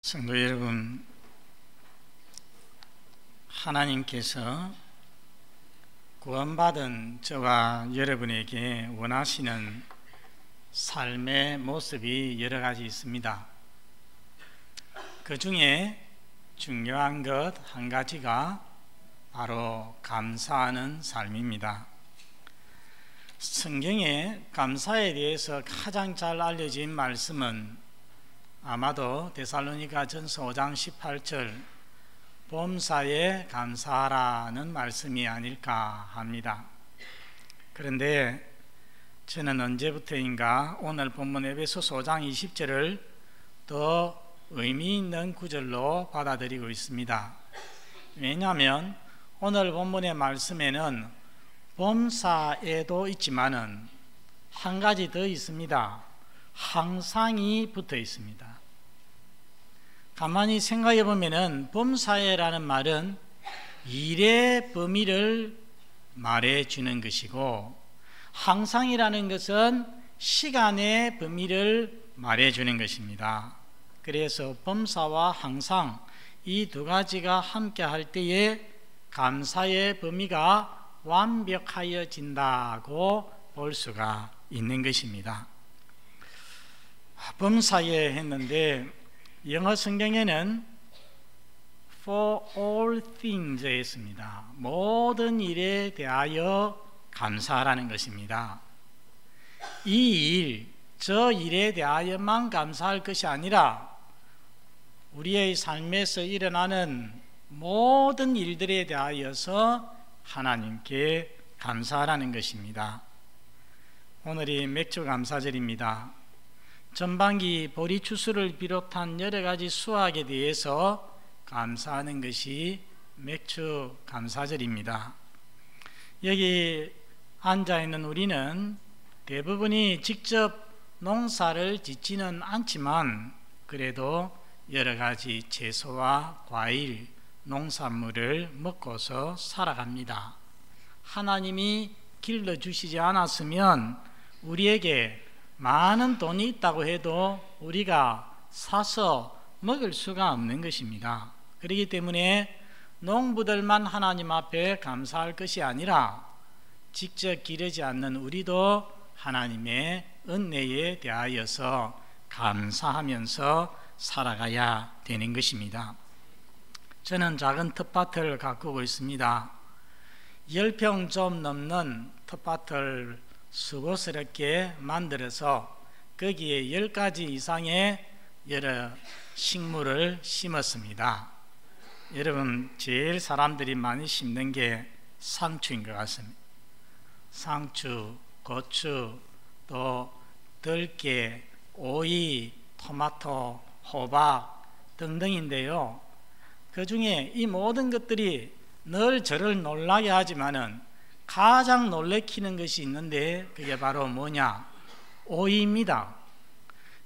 성도 여러분, 하나님께서 구원받은 저와 여러분에게 원하시는 삶의 모습이 여러 가지 있습니다. 그 중에 중요한 것 한 가지가 바로 감사하는 삶입니다. 성경에 감사에 대해서 가장 잘 알려진 말씀은 아마도 데살로니가 전서 5장 18절 범사에 감사하라는 말씀이 아닐까 합니다. 그런데 저는 언제부터인가 오늘 본문 에베소서 5장 20절을 더 의미 있는 구절로 받아들이고 있습니다. 왜냐하면 오늘 본문의 말씀에는 범사에도 있지만은 한 가지 더 있습니다. 항상이 붙어 있습니다. 가만히 생각해 보면은 범사에라는 말은 일의 범위를 말해 주는 것이고, 항상이라는 것은 시간의 범위를 말해 주는 것입니다. 그래서 범사와 항상 이 두 가지가 함께 할 때에 감사의 범위가 완벽하여진다고 볼 수가 있는 것입니다. 범사에 했는데 영어 성경에는 for all things에 있습니다. 모든 일에 대하여 감사하라는 것입니다. 이 일, 저 일에 대하여만 감사할 것이 아니라 우리의 삶에서 일어나는 모든 일들에 대하여서 하나님께 감사하라는 것입니다. 오늘이 맥주 감사절입니다. 전반기 보리 추수를 비롯한 여러 가지 수확에 대해서 감사하는 것이 맥주 감사절입니다. 여기 앉아 있는 우리는 대부분이 직접 농사를 짓지는 않지만 그래도 여러 가지 채소와 과일, 농산물을 먹고서 살아갑니다. 하나님이 길러주시지 않았으면 우리에게 많은 돈이 있다고 해도 우리가 사서 먹을 수가 없는 것입니다. 그렇기 때문에 농부들만 하나님 앞에 감사할 것이 아니라 직접 기르지 않는 우리도 하나님의 은혜에 대하여서 감사하면서 살아가야 되는 것입니다. 저는 작은 텃밭을 가꾸고 있습니다. 10평 좀 넘는 텃밭을 수고스럽게 만들어서 거기에 10가지 이상의 여러 식물을 심었습니다. 여러분, 제일 사람들이 많이 심는 게 상추인 것 같습니다. 상추, 고추, 또 들깨, 오이, 토마토, 호박 등등인데요. 그 중에 이 모든 것들이 늘 저를 놀라게 하지만은 가장 놀래키는 것이 있는데 그게 바로 뭐냐? 오이입니다.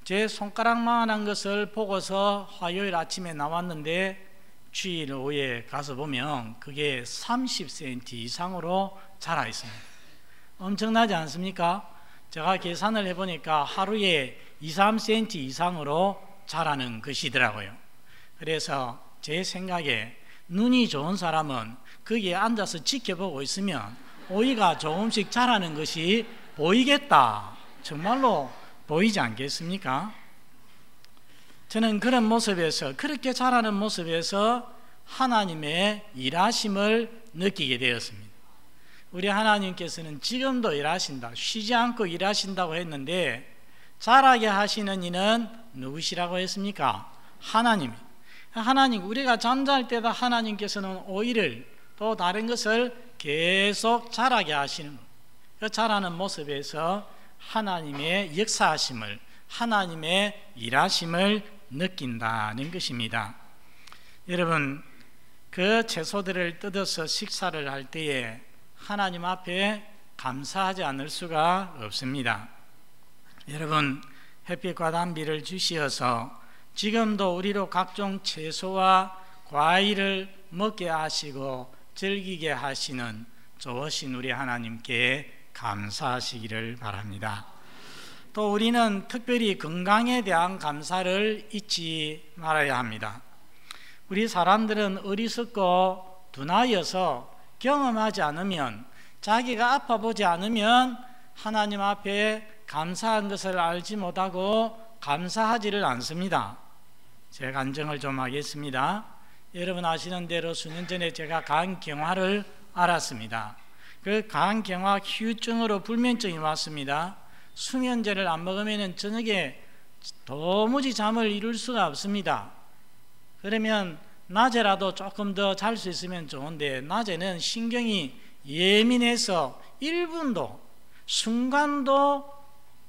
제 손가락만한 것을 보고서 화요일 아침에 나왔는데 주일 오후에 가서 보면 그게 30cm 이상으로 자라 있습니다. 엄청나지 않습니까? 제가 계산을 해보니까 하루에 2, 3cm 이상으로 자라는 것이더라고요. 그래서 제 생각에 눈이 좋은 사람은 거기에 앉아서 지켜보고 있으면 오이가 조금씩 자라는 것이 보이겠다. 정말로 보이지 않겠습니까? 저는 그런 모습에서, 그렇게 자라는 모습에서 하나님의 일하심을 느끼게 되었습니다. 우리 하나님께서는 지금도 일하신다, 쉬지 않고 일하신다고 했는데 자라게 하시는 이는 누구시라고 했습니까? 하나님. 우리가 잠잘 때도 하나님께서는 오이를 또 다른 것을 계속 자라게 하시는, 그 자라는 모습에서 하나님의 역사하심을, 하나님의 일하심을 느낀다는 것입니다. 여러분, 그 채소들을 뜯어서 식사를 할 때에 하나님 앞에 감사하지 않을 수가 없습니다. 여러분, 햇빛과 단비를 주시어서 지금도 우리로 각종 채소와 과일을 먹게 하시고 즐기게 하시는 좋으신 우리 하나님께 감사하시기를 바랍니다. 또 우리는 특별히 건강에 대한 감사를 잊지 말아야 합니다. 우리 사람들은 어리석고 둔하여서 경험하지 않으면, 자기가 아파보지 않으면 하나님 앞에 감사한 것을 알지 못하고 감사하지를 않습니다. 제 간증을 좀 하겠습니다. 여러분 아시는 대로 수년 전에 제가 간경화를 앓았습니다. 그 간경화 후유증으로 불면증이 왔습니다. 수면제를 안 먹으면 저녁에 도무지 잠을 이룰 수가 없습니다. 그러면 낮에라도 조금 더 잘 수 있으면 좋은데, 낮에는 신경이 예민해서 1분도 순간도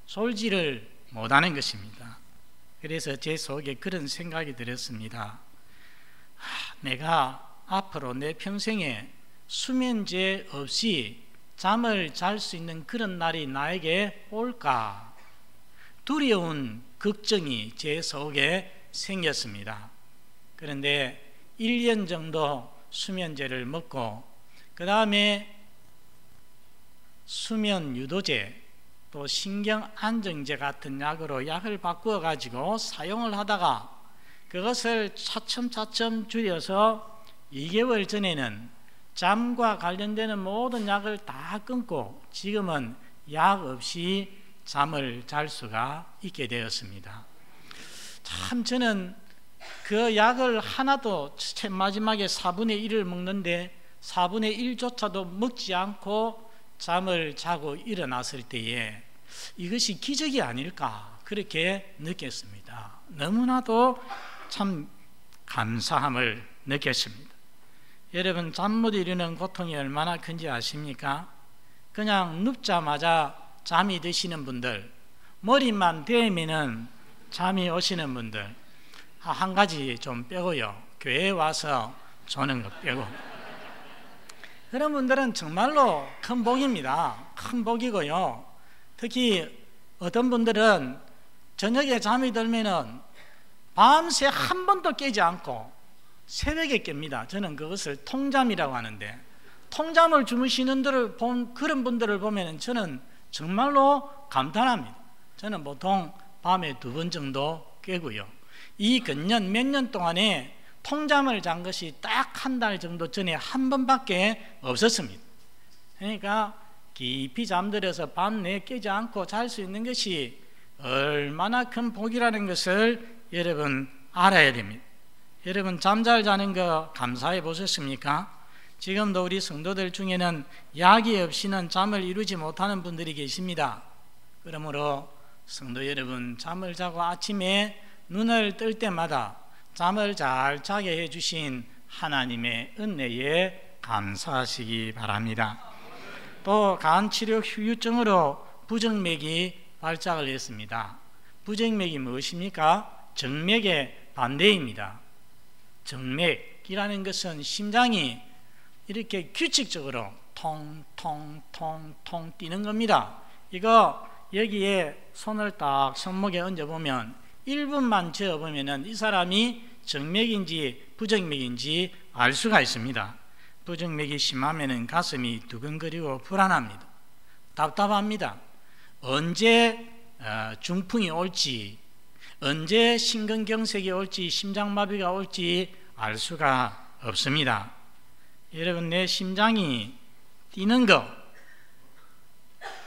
졸지를 못하는 것입니다. 그래서 제 속에 그런 생각이 들었습니다. 내가 앞으로 내 평생에 수면제 없이 잠을 잘 수 있는 그런 날이 나에게 올까? 두려운 걱정이 제 속에 생겼습니다. 그런데 1년 정도 수면제를 먹고, 그 다음에 수면 유도제, 또 신경 안정제 같은 약으로 약을 바꾸어 가지고 사용을 하다가 그것을 차츰차츰 줄여서 2개월 전에는 잠과 관련되는 모든 약을 다 끊고 지금은 약 없이 잠을 잘 수가 있게 되었습니다. 참 저는 그 약을 하나도, 마지막에 4분의 1을 먹는데 4분의 1조차도 먹지 않고 잠을 자고 일어났을 때에 이것이 기적이 아닐까, 그렇게 느꼈습니다. 너무나도 참 감사함을 느꼈습니다. 여러분, 잠 못 이루는 고통이 얼마나 큰지 아십니까? 그냥 눕자마자 잠이 드시는 분들, 머리만 대면은 잠이 오시는 분들, 한 가지 좀 빼고요, 교회에 와서 조는 것 빼고, 그런 분들은 정말로 큰 복입니다. 큰 복이고요. 특히 어떤 분들은 저녁에 잠이 들면은 밤새 한 번도 깨지 않고 새벽에 깹니다. 저는 그것을 통잠이라고 하는데, 통잠을 주무시는 그런 분들을 보면 저는 정말로 감탄합니다. 저는 보통 밤에 2번 정도 깨고요. 이 근년 몇 년 동안에 통잠을 잔 것이 딱 한 달 정도 전에 한 번밖에 없었습니다. 그러니까 깊이 잠들어서 밤내 깨지 않고 잘 수 있는 것이 얼마나 큰 복이라는 것을 여러분 알아야 됩니다. 여러분, 잠 잘 자는 거 감사해 보셨습니까? 지금도 우리 성도들 중에는 약이 없이는 잠을 이루지 못하는 분들이 계십니다. 그러므로 성도 여러분, 잠을 자고 아침에 눈을 뜰 때마다 잠을 잘 자게 해주신 하나님의 은혜에 감사하시기 바랍니다. 또 간치료 후유증으로 부정맥이 발작을 했습니다. 부정맥이 무엇입니까? 정맥의 반대입니다. 정맥이라는 것은 심장이 이렇게 규칙적으로 통통통통 뛰는 겁니다. 이거 여기에 손을 딱 손목에 얹어보면 1분만 재어보면 이 사람이 정맥인지 부정맥인지 알 수가 있습니다. 부정맥이 심하면 가슴이 두근거리고 불안합니다. 답답합니다. 언제 중풍이 올지, 언제 심근경색이 올지, 심장마비가 올지 알 수가 없습니다. 여러분, 내 심장이 뛰는 것,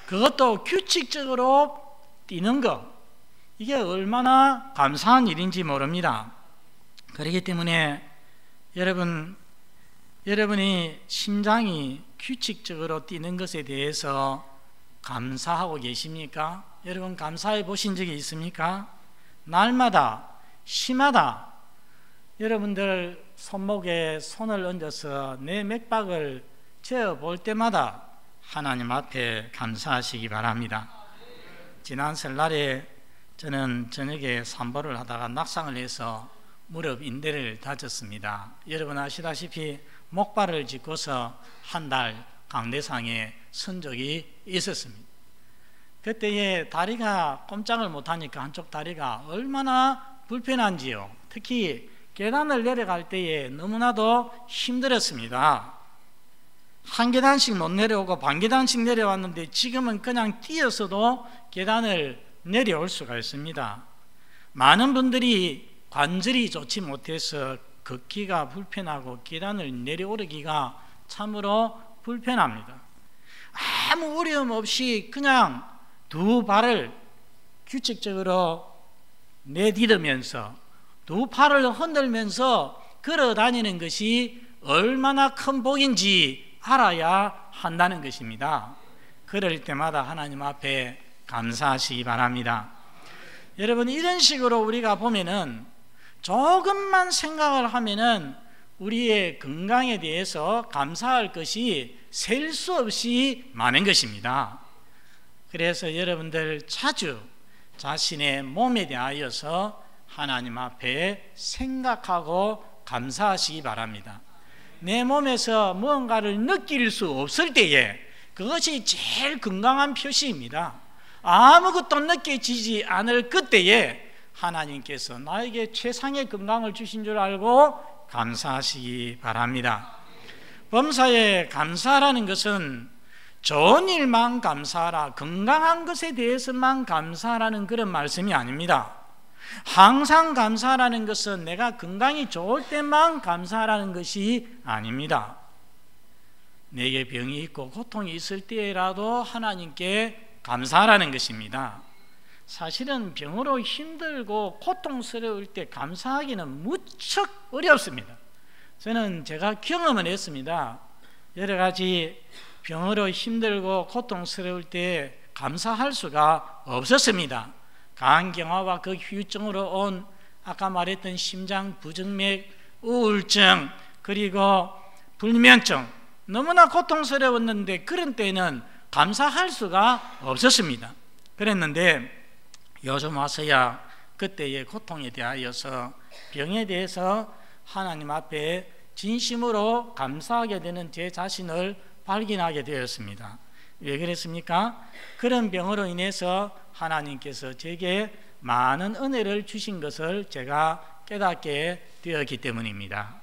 그것도 규칙적으로 뛰는 것, 이게 얼마나 감사한 일인지 모릅니다. 그렇기 때문에 여러분이 심장이 규칙적으로 뛰는 것에 대해서 감사하고 계십니까? 여러분, 감사해 보신 적이 있습니까? 날마다, 시마다 여러분들 손목에 손을 얹어서 내 맥박을 재어 볼 때마다 하나님 앞에 감사하시기 바랍니다. 지난 설날에 저는 저녁에 산보를 하다가 낙상을 해서 무릎 인대를 다쳤습니다. 여러분 아시다시피 목발을 짚고서 한 달 강대상에 선 적이 있었습니다. 그때에 다리가 꼼짝을 못하니까 한쪽 다리가 얼마나 불편한지요. 특히 계단을 내려갈 때에 너무나도 힘들었습니다. 한 계단씩 못 내려오고 반 계단씩 내려왔는데 지금은 그냥 뛰어서도 계단을 내려올 수가 있습니다. 많은 분들이 관절이 좋지 못해서 걷기가 불편하고 계단을 내려오르기가 참으로 불편합니다. 아무 어려움 없이 그냥 두 발을 규칙적으로 내디디면서 두 팔을 흔들면서 걸어 다니는 것이 얼마나 큰 복인지 알아야 한다는 것입니다. 그럴 때마다 하나님 앞에 감사하시기 바랍니다. 여러분, 이런 식으로 우리가 보면은 조금만 생각을 하면은 우리의 건강에 대해서 감사할 것이 셀 수 없이 많은 것입니다. 그래서 여러분들 자주 자신의 몸에 대하여서 하나님 앞에 생각하고 감사하시기 바랍니다. 내 몸에서 무언가를 느낄 수 없을 때에 그것이 제일 건강한 표시입니다. 아무것도 느껴지지 않을 그때에 하나님께서 나에게 최상의 건강을 주신 줄 알고 감사하시기 바랍니다. 범사에 감사라는 것은 좋은 일만 감사하라, 건강한 것에 대해서만 감사하라는 그런 말씀이 아닙니다. 항상 감사라는 것은 내가 건강이 좋을 때만 감사하라는 것이 아닙니다. 내게 병이 있고 고통이 있을 때라도 하나님께 감사하라는 것입니다. 사실은 병으로 힘들고 고통스러울 때 감사하기는 무척 어렵습니다. 저는 제가 경험을 했습니다. 여러 가지 병으로 힘들고 고통스러울 때 감사할 수가 없었습니다. 간경화와 그 후유증으로 온 아까 말했던 심장 부정맥, 우울증, 그리고 불면증, 너무나 고통스러웠는데 그런 때는 감사할 수가 없었습니다. 그랬는데 요즘 와서야 그때의 고통에 대하여서 병에 대해서 하나님 앞에 진심으로 감사하게 되는 제 자신을 발견하게 되었습니다. 왜 그랬습니까? 그런 병으로 인해서 하나님께서 제게 많은 은혜를 주신 것을 제가 깨닫게 되었기 때문입니다.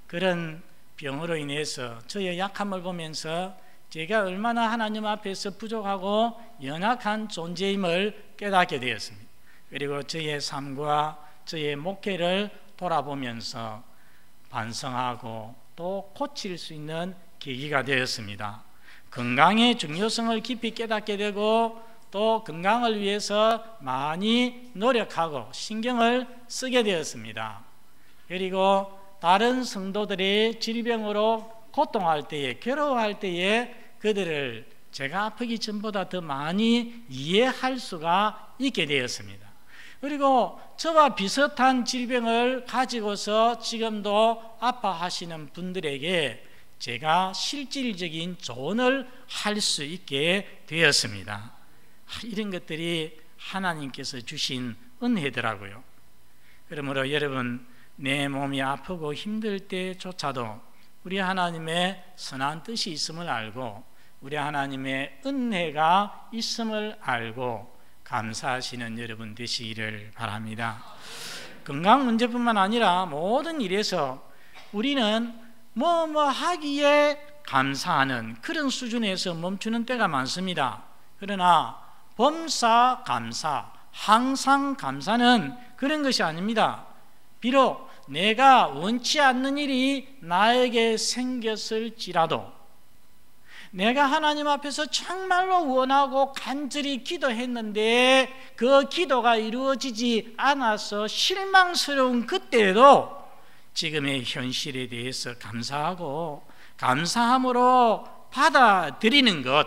그런 병으로 인해서 저의 약함을 보면서 제가 얼마나 하나님 앞에서 부족하고 연약한 존재임을 깨닫게 되었습니다. 그리고 저의 삶과 저의 목회를 돌아보면서 반성하고 또 고칠 수 있는 계기가 되었습니다. 건강의 중요성을 깊이 깨닫게 되고 또 건강을 위해서 많이 노력하고 신경을 쓰게 되었습니다. 그리고 다른 성도들의 질병으로 고통할 때에, 괴로워할 때에 그들을 제가 아프기 전보다 더 많이 이해할 수가 있게 되었습니다. 그리고 저와 비슷한 질병을 가지고서 지금도 아파하시는 분들에게 제가 실질적인 조언을 할 수 있게 되었습니다. 이런 것들이 하나님께서 주신 은혜더라고요. 그러므로 여러분, 내 몸이 아프고 힘들 때조차도 우리 하나님의 선한 뜻이 있음을 알고 우리 하나님의 은혜가 있음을 알고 감사하시는 여러분 되시기를 바랍니다. 건강 문제뿐만 아니라 모든 일에서 우리는 뭐 하기에 감사하는 그런 수준에서 멈추는 때가 많습니다. 그러나 범사 감사, 항상 감사는 그런 것이 아닙니다. 비록 내가 원치 않는 일이 나에게 생겼을지라도 내가 하나님 앞에서 정말로 원하고 간절히 기도했는데 그 기도가 이루어지지 않아서 실망스러운 그때에도 지금의 현실에 대해서 감사하고 감사함으로 받아들이는 것,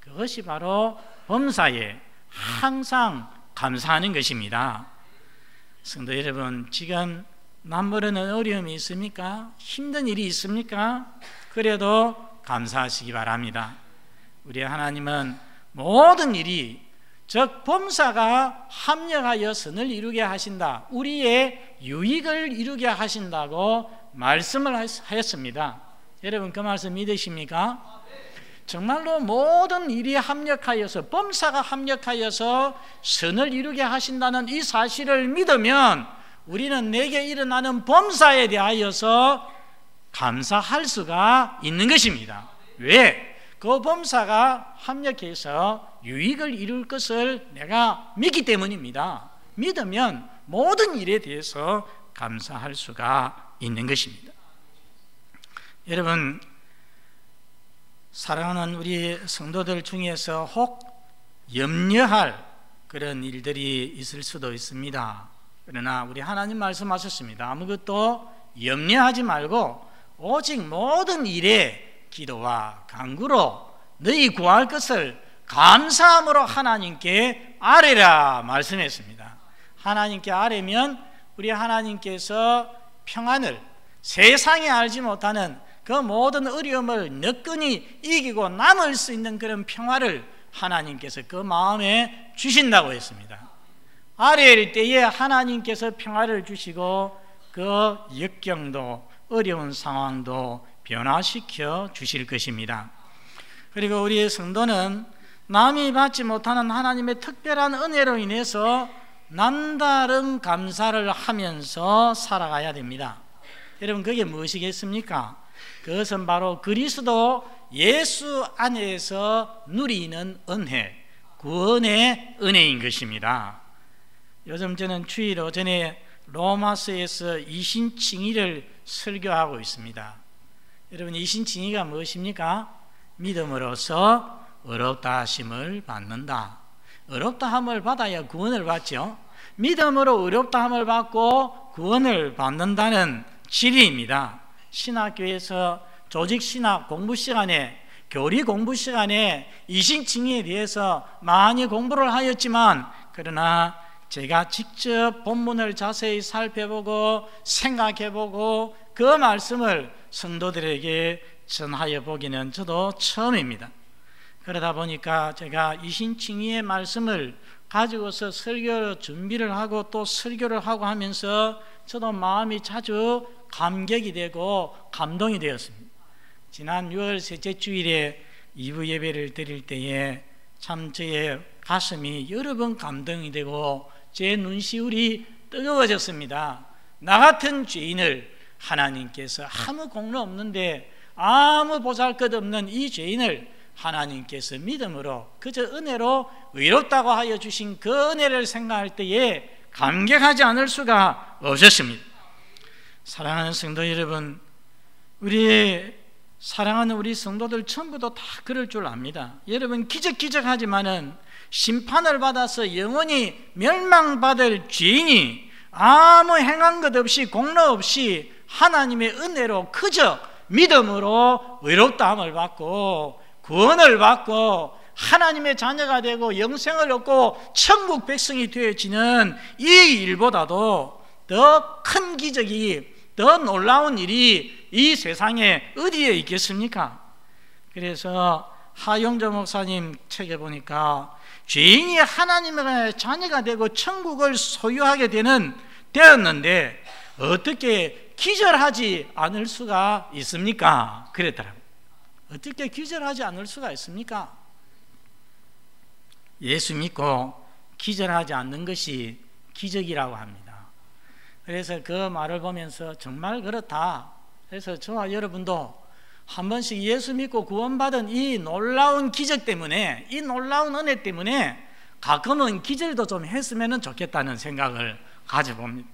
그것이 바로 범사에 항상 감사하는 것입니다. 성도 여러분, 지금 남모르는 어려움이 있습니까? 힘든 일이 있습니까? 그래도 감사하시기 바랍니다. 우리 하나님은 모든 일이 즉 범사가 합력하여 선을 이루게 하신다, 우리의 유익을 이루게 하신다고 말씀을 하였습니다. 여러분, 그 말씀 믿으십니까? 정말로 모든 일이 합력하여서, 범사가 합력하여서 선을 이루게 하신다는 이 사실을 믿으면 우리는 내게 일어나는 범사에 대하여서 감사할 수가 있는 것입니다. 왜? 그 범사가 합력해서 유익을 이룰 것을 내가 믿기 때문입니다. 믿으면 모든 일에 대해서 감사할 수가 있는 것입니다. 여러분, 사랑하는 우리 성도들 중에서 혹 염려할 그런 일들이 있을 수도 있습니다. 그러나 우리 하나님 말씀하셨습니다. 아무것도 염려하지 말고 오직 모든 일에 기도와 간구로 너희 구할 것을 감사함으로 하나님께 아뢰라 말씀했습니다. 하나님께 아뢰면 우리 하나님께서 평안을, 세상에 알지 못하는 그 모든 어려움을 너끈히 이기고 남을 수 있는 그런 평화를 하나님께서 그 마음에 주신다고 했습니다. 아뢰일 때에 하나님께서 평화를 주시고 그 역경도 어려운 상황도 변화시켜 주실 것입니다. 그리고 우리의 성도는 남이 받지 못하는 하나님의 특별한 은혜로 인해서 남다른 감사를 하면서 살아가야 됩니다. 여러분, 그게 무엇이겠습니까? 그것은 바로 그리스도 예수 안에서 누리는 은혜, 구원의 은혜인 것입니다. 요즘 저는 주일 오전에 로마서에서 이신칭의를 설교하고 있습니다. 여러분, 이신칭의가 무엇입니까? 믿음으로써 의롭다 하심을 받는다. 의롭다 함을 받아야 구원을 받죠. 믿음으로 의롭다 함을 받고 구원을 받는다는 진리입니다. 신학교에서 조직신학 공부 시간에, 교리 공부 시간에 이신칭의에 대해서 많이 공부를 하였지만, 그러나 제가 직접 본문을 자세히 살펴보고 생각해보고 그 말씀을 성도들에게 전하여 보기는 저도 처음입니다. 그러다 보니까 제가 이신칭의의 말씀을 가지고서 설교 준비를 하고 또 설교를 하고 하면서 저도 마음이 자주 감격이 되고 감동이 되었습니다. 지난 6월 셋째 주일에 2부 예배를 드릴 때에 참 저의 가슴이 여러 번 감동이 되고 제 눈시울이 뜨거워졌습니다. 나 같은 죄인을 하나님께서 아무 공로 없는데, 아무 보잘것없는 이 죄인을 하나님께서 믿음으로 그저 은혜로 의롭다고 하여 주신 그 은혜를 생각할 때에 감격하지 않을 수가 없었습니다. 사랑하는 성도 여러분, 우리 사랑하는 우리 성도들 전부도 다 그럴 줄 압니다. 여러분, 기적하지만은 심판을 받아서 영원히 멸망받을 죄인이 아무 행한 것 없이 공로 없이 하나님의 은혜로 그저 믿음으로 의롭다함을 받고 구원을 받고 하나님의 자녀가 되고 영생을 얻고 천국 백성이 되어지는 이 일보다도 더 큰 기적이, 더 놀라운 일이 이 세상에 어디에 있겠습니까? 그래서 하용조 목사님 책에 보니까 죄인이 하나님의 자녀가 되고 천국을 소유하게 되었는데 어떻게 기절하지 않을 수가 있습니까? 그랬더라고요. 어떻게 기절하지 않을 수가 있습니까? 예수 믿고 기절하지 않는 것이 기적이라고 합니다. 그래서 그 말을 보면서 정말 그렇다. 그래서 저와 여러분도 한 번씩 예수 믿고 구원받은 이 놀라운 기적 때문에, 이 놀라운 은혜 때문에 가끔은 기절도 좀 했으면 좋겠다는 생각을 가져봅니다.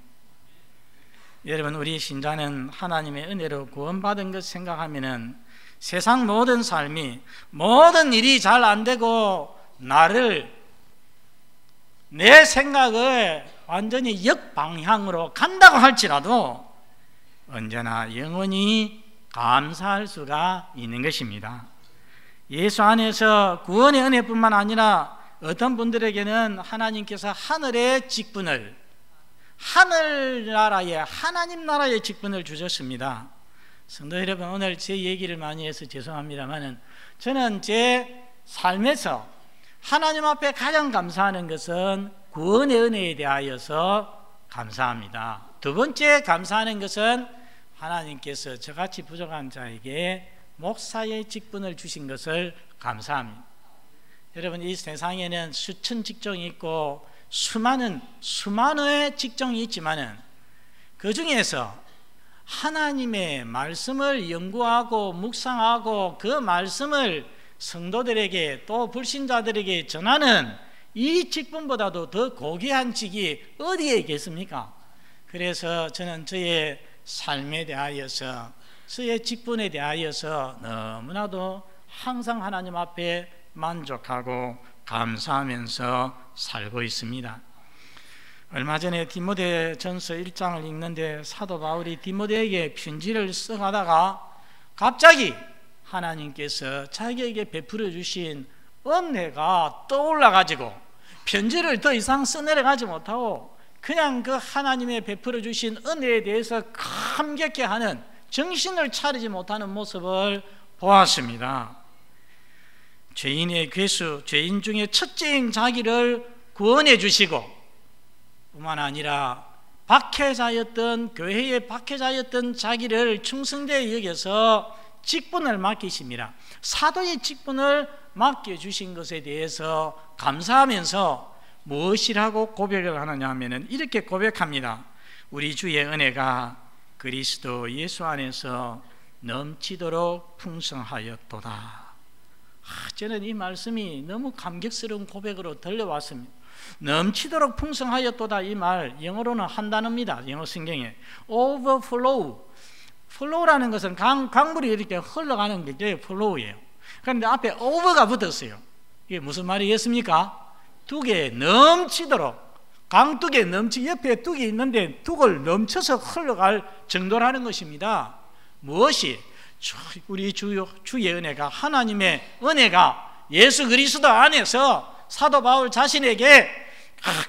여러분, 우리 신자는 하나님의 은혜로 구원받은 것 생각하면은 세상 모든 삶이, 모든 일이 잘 안 되고 내 생각을 완전히 역방향으로 간다고 할지라도 언제나 영원히 감사할 수가 있는 것입니다. 예수 안에서 구원의 은혜뿐만 아니라 어떤 분들에게는 하나님께서 하늘의 직분을, 하늘나라의, 하나님 나라의 직분을 주셨습니다. 성도 여러분, 오늘 제 얘기를 많이 해서 죄송합니다만 저는 제 삶에서 하나님 앞에 가장 감사하는 것은 구원의 은혜에 대하여서 감사합니다. 두 번째 감사하는 것은 하나님께서 저같이 부족한 자에게 목사의 직분을 주신 것을 감사합니다. 여러분, 이 세상에는 수천 직종이 있고 수많은 직종이 있지만은 그 중에서 하나님의 말씀을 연구하고 묵상하고 그 말씀을 성도들에게 또 불신자들에게 전하는 이 직분보다도 더 고귀한 직이 어디에 있겠습니까? 그래서 저는 저의 삶에 대하여서, 저의 직분에 대하여서 너무나도 항상 하나님 앞에 만족하고 감사하면서 살고 있습니다. 얼마 전에 디모데전서 1장을 읽는데 사도 바울이 디모데에게 편지를 써가다가 갑자기 하나님께서 자기에게 베풀어 주신 은혜가 떠올라가지고 편지를 더 이상 써내려가지 못하고 그냥 그 하나님의 베풀어 주신 은혜에 대해서 감격해하는, 정신을 차리지 못하는 모습을 보았습니다. 죄인의 괴수, 죄인 중에 첫째인 자기를 구원해 주시고 뿐만 아니라 박해자였던, 교회의 박해자였던 자기를 충성되게 여겨서 직분을 맡기십니다. 사도의 직분을 맡겨주신 것에 대해서 감사하면서 무엇이라고 고백을 하느냐 하면 이렇게 고백합니다. 우리 주의 은혜가 그리스도 예수 안에서 넘치도록 풍성하였도다. 저는 이 말씀이 너무 감격스러운 고백으로 들려왔습니다. 넘치도록 풍성하였도다, 이 말 영어로는 한 단어입니다. 영어 성경에 overflow, flow라는 것은 강물이 이렇게 흘러가는 게 flow예요. 그런데 앞에 over가 붙었어요. 이게 무슨 말이겠습니까? 둑에 넘치도록, 강둑에 옆에 둑이 있는데 둑을 넘쳐서 흘러갈 정도라는 것입니다. 무엇이? 우리 주의 은혜가, 하나님의 은혜가 예수 그리스도 안에서 사도 바울 자신에게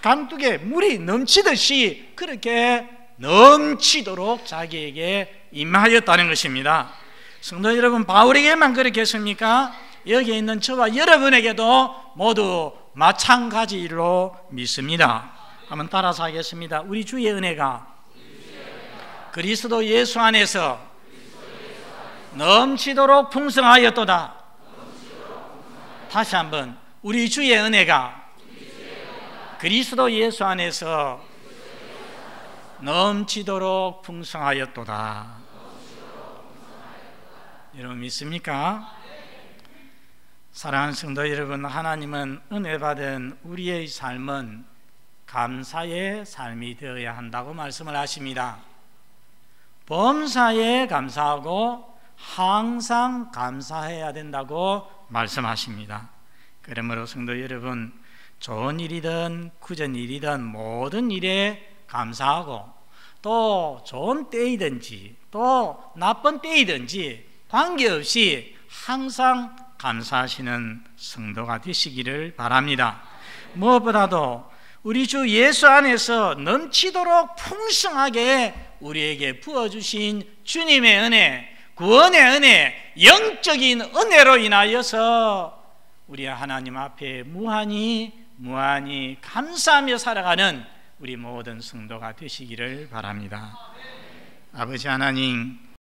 강둑에 물이 넘치듯이 그렇게 넘치도록 자기에게 임하였다는 것입니다. 성도 여러분, 바울에게만 그렇게 했습니까? 여기에 있는 저와 여러분에게도 모두 마찬가지로 믿습니다. 한번 따라서 하겠습니다. 우리 주의 은혜가 그리스도 예수 안에서 넘치도록 풍성하였도다. 다시 한번, 우리 주의 은혜가 그리스도 예수 안에서 넘치도록 풍성하였도다. 여러분 믿습니까? 사랑하는 성도 여러분, 하나님은 은혜 받은 우리의 삶은 감사의 삶이 되어야 한다고 말씀을 하십니다. 범사에 감사하고 항상 감사해야 된다고 말씀하십니다. 그러므로 성도 여러분, 좋은 일이든 굳은 일이든 모든 일에 감사하고, 또 좋은 때이든지 또 나쁜 때이든지 관계없이 항상 감사하시는 성도가 되시기를 바랍니다. 무엇보다도 우리 주 예수 안에서 넘치도록 풍성하게 우리에게 부어주신 주님의 은혜, 구원의 은혜, 영적인 은혜로 인하여서 우리 하나님 앞에 무한히 감사하며 살아가는 우리 모든 성도가 되시기를 바랍니다. 아버지 하나님,